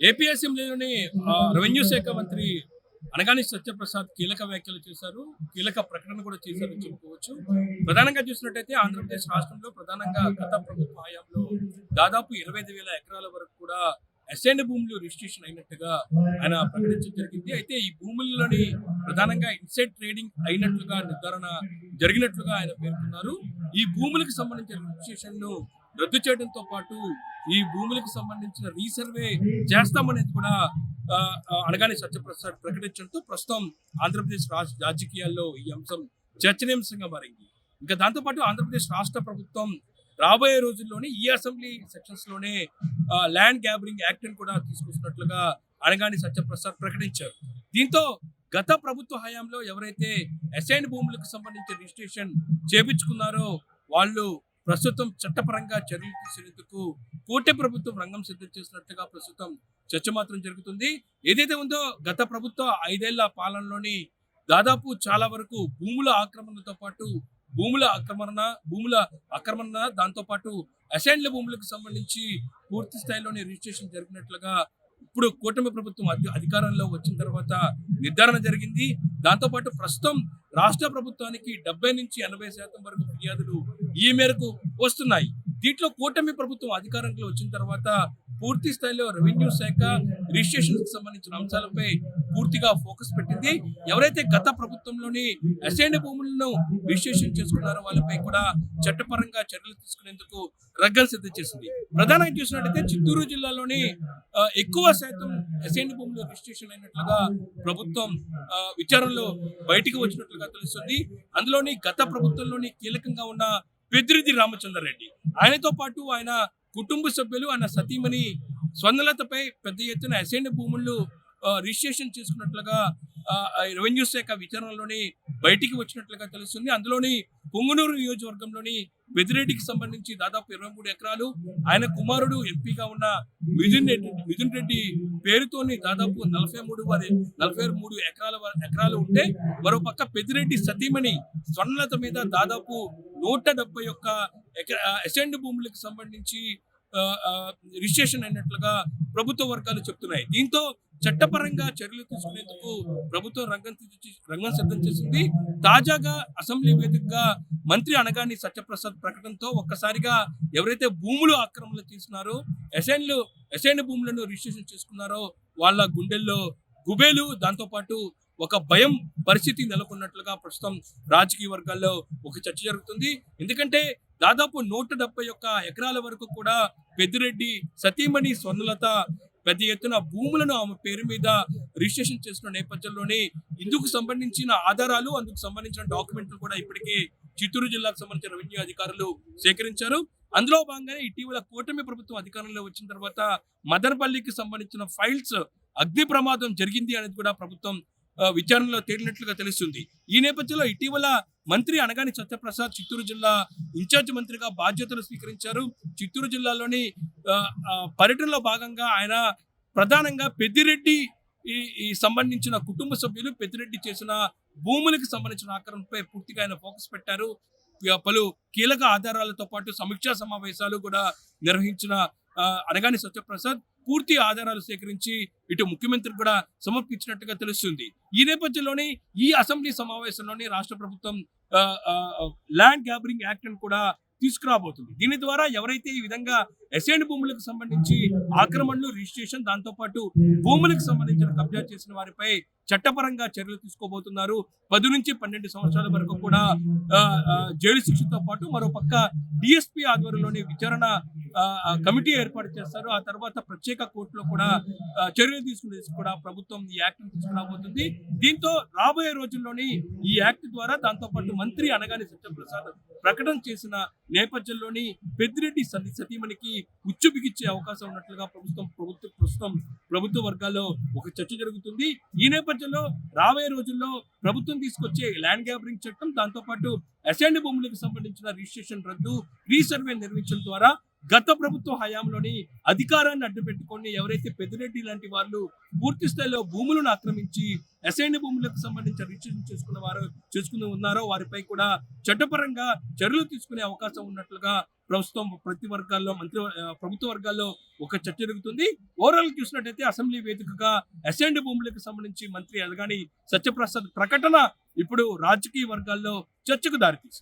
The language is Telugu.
ఏపీ అసెంబ్లీలోని రెవెన్యూ శాఖ మంత్రి అనగాని సత్యప్రసాద్ కీలక వ్యాఖ్యలు చేశారు. కీలక ప్రకటన కూడా చేశారని చెప్పుకోవచ్చు. ప్రధానంగా చూసినట్టయితే ఆంధ్రప్రదేశ్ రాష్ట్రంలో ప్రధానంగా గత ప్రభుత్వ హయాంలో దాదాపు 25,000 ఎకరాల వరకు కూడా అసైన్డ్ భూములు రిజిస్ట్రేషన్ అయినట్టుగా ఆయన ప్రకటించడం జరిగింది. అయితే ఈ భూముల్లోని ప్రధానంగా ఇన్సైడ్ ట్రేడింగ్ అయినట్లుగా నిర్ధారణ జరిగినట్లుగా ఆయన పేర్కొన్నారు. ఈ భూములకు సంబంధించిన రిజిస్ట్రేషన్ ను రద్దు చేయడంతో పాటు ఈ భూములకు సంబంధించిన రీసర్వే చేస్తామనేది కూడా అనగానే సత్యప్రసాద్ ప్రకటించడంతో ప్రస్తుతం ఆంధ్రప్రదేశ్ రాజకీయాల్లో ఈ అంశం చర్చనీయాంశంగా మారింది. ఇంకా దాంతోపాటు ఆంధ్రప్రదేశ్ రాష్ట్ర ప్రభుత్వం రాబోయే రోజుల్లోనే ఈ అసెంబ్లీ సెక్షన్స్ లోనే ల్యాండ్ గ్యాబరింగ్ యాక్ట్ కూడా తీసుకొస్తున్నట్లుగా అనగాని సత్యప్రసాద్ ప్రకటించారు. దీంతో గత ప్రభుత్వ హయాంలో ఎవరైతే అసైన్ భూములకు సంబంధించి రిజిస్ట్రేషన్ చేపించుకున్నారో వాళ్ళు ప్రస్తుతం చట్టపరంగా చర్యలు తీసేందుకు కూటమి ప్రభుత్వం రంగం సిద్ధం చేసినట్లుగా ప్రస్తుతం చర్చ మాత్రం జరుగుతుంది. ఏదైతే ఉందో గత ప్రభుత్వ 5 ఏళ్ల పాలనలోని దాదాపు చాలా వరకు భూముల ఆక్రమణ దాంతో పాటు అసైన్ల భూములకు సంబంధించి పూర్తి స్థాయిలోనే రిజిస్ట్రేషన్ జరిగినట్లుగా ఇప్పుడు కూటమి ప్రభుత్వం అధికారంలో వచ్చిన తర్వాత నిర్ధారణ జరిగింది. దాంతో పాటు ప్రస్తుతం రాష్ట్ర ప్రభుత్వానికి 70 నుంచి 80% వరకు ఫిర్యాదులు ఈ మేరకు వస్తున్నాయి. దీంట్లో కూటమి ప్రభుత్వం అధికారంలో వచ్చిన తర్వాత పూర్తి స్థాయిలో రెవెన్యూ శాఖ రిజిస్ట్రేషన్ కి సంబంధించిన అంశాలపై పూర్తిగా ఫోకస్ పెట్టింది. ఎవరైతే గత ప్రభుత్వంలోని అసైన్ భూములను రిజిస్ట్రేషన్ చేసుకున్నారో వాళ్ళపై కూడా చట్టపరంగా చర్యలు తీసుకునేందుకు రంగం సిద్ధం చేసింది. ప్రధానంగా చూసినట్లయితే చిత్తూరు జిల్లాలోని ఎక్కువ శాతం అసైన్ భూములు రిజిస్ట్రేషన్ అయినట్లుగా ప్రభుత్వం విచారణలో బయటికి వచ్చినట్లుగా తెలుస్తుంది. అందులోని గత ప్రభుత్వంలోని కీలకంగా ఉన్న పెద్దిరెడ్డి రామచంద్రారెడ్డి, ఆయనతో పాటు ఆయన కుటుంబ సభ్యులు, ఆయన సతీమణి స్వర్ణలతపై పెద్ద ఎత్తున అసైన్ భూములు రిజిస్ట్రేషన్ చేసుకున్నట్లుగా రెవెన్యూ శాఖ విచారణలోని బయటికి వచ్చినట్లుగా తెలుస్తుంది. అందులోని పొంగునూరు నియోజకవర్గంలోని పెద్దిరెడ్డికి సంబంధించి దాదాపు 23 ఎకరాలు, ఆయన కుమారుడు ఎంపీగా ఉన్న మిథున్ రెడ్డి పేరుతోని దాదాపు 43 ఎకరాలు ఉంటే, మరోపక్క పెద్దిరెడ్డి సతీమణి స్వర్ణలత మీద దాదాపు 171 అసైన్డ్ భూములకు సంబంధించి రిజిస్ట్రేషన్ అయినట్లుగా ప్రభుత్వ వర్గాలు చెప్తున్నాయి. దీంతో చట్టపరంగా చర్యలు తీసుకునేందుకు ప్రభుత్వం రంగం సిద్ధం చేసింది. తాజాగా అసెంబ్లీ వేదికగా మంత్రి అనగాని సత్యప్రసాద్ ప్రకటనతో ఒక్కసారిగా ఎవరైతే భూములు ఆక్రమణ చేస్తున్నారో, అసైన్ భూములను రిజిస్ట్రేషన్ చేసుకున్నారో వాళ్ళ గుండెల్లో గుబేలు, దాంతో పాటు ఒక భయం పరిస్థితి నెలకొన్నట్లుగా ప్రస్తుతం రాజకీయ వర్గాల్లో ఒక చర్చ జరుగుతుంది. ఎందుకంటే దాదాపు 171 ఎకరాల వరకు కూడా పెద్దిరెడ్డి సతీమణి స్వర్ణలత పెద్ద ఎత్తున భూములను ఆమె పేరు మీద రిజిస్ట్రేషన్ చేసిన నేపథ్యంలోనే ఇందుకు సంబంధించిన ఆధారాలు, అందుకు సంబంధించిన డాక్యుమెంట్లు కూడా ఇప్పటికే చిత్తూరు జిల్లాకు సంబంధించిన రెవెన్యూ అధికారులు సేకరించారు. అందులో భాగంగానే ఇటీవల కూటమి ప్రభుత్వం అధికారంలో వచ్చిన తర్వాత మదనపల్లికి సంబంధించిన ఫైల్స్ అగ్ని ప్రమాదం జరిగింది అనేది కూడా ప్రభుత్వం విచారణలో తేలినట్లుగా తెలుస్తుంది. ఈ నేపథ్యంలో ఇటీవల మంత్రి అనగాని సత్యప్రసాద్ చిత్తూరు జిల్లా ఇన్ఛార్జ్ మంత్రిగా బాధ్యతలు స్వీకరించారు. చిత్తూరు జిల్లాలోని పర్యటనలో భాగంగా ఆయన ప్రధానంగా పెద్దిరెడ్డి ఈ సంబంధించిన కుటుంబ సభ్యులు పెద్దిరెడ్డి చేసిన భూములకు సంబంధించిన ఆక్రమణపై పూర్తిగా ఆయన ఫోకస్ పెట్టారు. పలు కీలక ఆధారాలతో పాటు సమీక్షా సమావేశాలు కూడా నిర్వహించిన అనగాని సత్యప్రసాద్ పూర్తి ఆధారాలు సేకరించి ఇటు ముఖ్యమంత్రికి కూడా సమర్పించినట్టుగా తెలుస్తుంది. ఈ నేపథ్యంలోనే ఈ అసెంబ్లీ సమావేశంలోనే రాష్ట్ర ప్రభుత్వం ల్యాండ్ గ్యాబరింగ్ యాక్ట్ కూడా తీసుకురాబోతుంది. దీని ద్వారా ఎవరైతే ఈ విధంగా అసైన్ భూములకు సంబంధించి ఆక్రమణలు, రిజిస్ట్రేషన్, దాంతో పాటు భూములకు సంబంధించిన కబ్జా చేసిన వారిపై చట్టపరంగా చర్యలు తీసుకోబోతున్నారు. 10 నుంచి 12 సంవత్సరాల వరకు కూడా జైలు శిక్షతో పాటు మరోపక్క డిఎస్పీ ఆధ్వర్యంలోని విచారణ కమిటీ ఏర్పాటు చేస్తారు. ఆ తర్వాత ప్రత్యేక కోర్టులో కూడా చర్యలు తీసుకునేది కూడా ప్రభుత్వం ఈ యాక్ట్ తీసుకురాబోతుంది. దీంతో రాబోయే రోజుల్లోని ఈ యాక్ట్ ద్వారా దాంతో పాటు మంత్రి అనగాని సత్యప్రసాద్ ప్రకటన చేసిన నేపథ్యంలోని పెద్దిరెడ్డి సతీమణికి ఉచ్చు బిగించే అవకాశం ఉన్నట్లుగా ప్రస్తుతం ప్రభుత్వ వర్గాల్లో ఒక చర్చ జరుగుతుంది. ఈ నేపథ్యంలో రాబోయే రోజుల్లో ప్రభుత్వం తీసుకొచ్చే ల్యాండ్ గ్యాబరింగ్ చట్టం, దాంతో పాటు అసైన్డ్ భూములకు సంబంధించిన రిజిస్ట్రేషన్ రద్దు, రీసర్వే నిర్మించడం ద్వారా గత ప్రభుత్వ హయాంలోని అధికారాన్ని అడ్డుపెట్టుకొని ఎవరైతే పెద్దిరెడ్డి లాంటి వాళ్ళు పూర్తి స్థాయిలో భూములను ఆక్రమించి అసైన్డ్ భూములకు సంబంధించిన రిజిస్ట్రేషన్ చేసుకుని ఉన్నారో వారిపై కూడా చట్టపరంగా చర్యలు తీసుకునే అవకాశం ఉన్నట్లుగా ప్రస్తుతం ప్రతి వర్గాల్లో ప్రభుత్వ వర్గాల్లో ఒక చర్చ జరుగుతుంది. ఓవరాల్ చూసినట్టయితే అసెంబ్లీ వేదికగా అసైన్డ్ భూములకు సంబంధించి మంత్రి అలగాని సత్యప్రసాద్ ప్రకటన ఇప్పుడు రాజకీయ వర్గాల్లో చర్చకు దారితీసింది.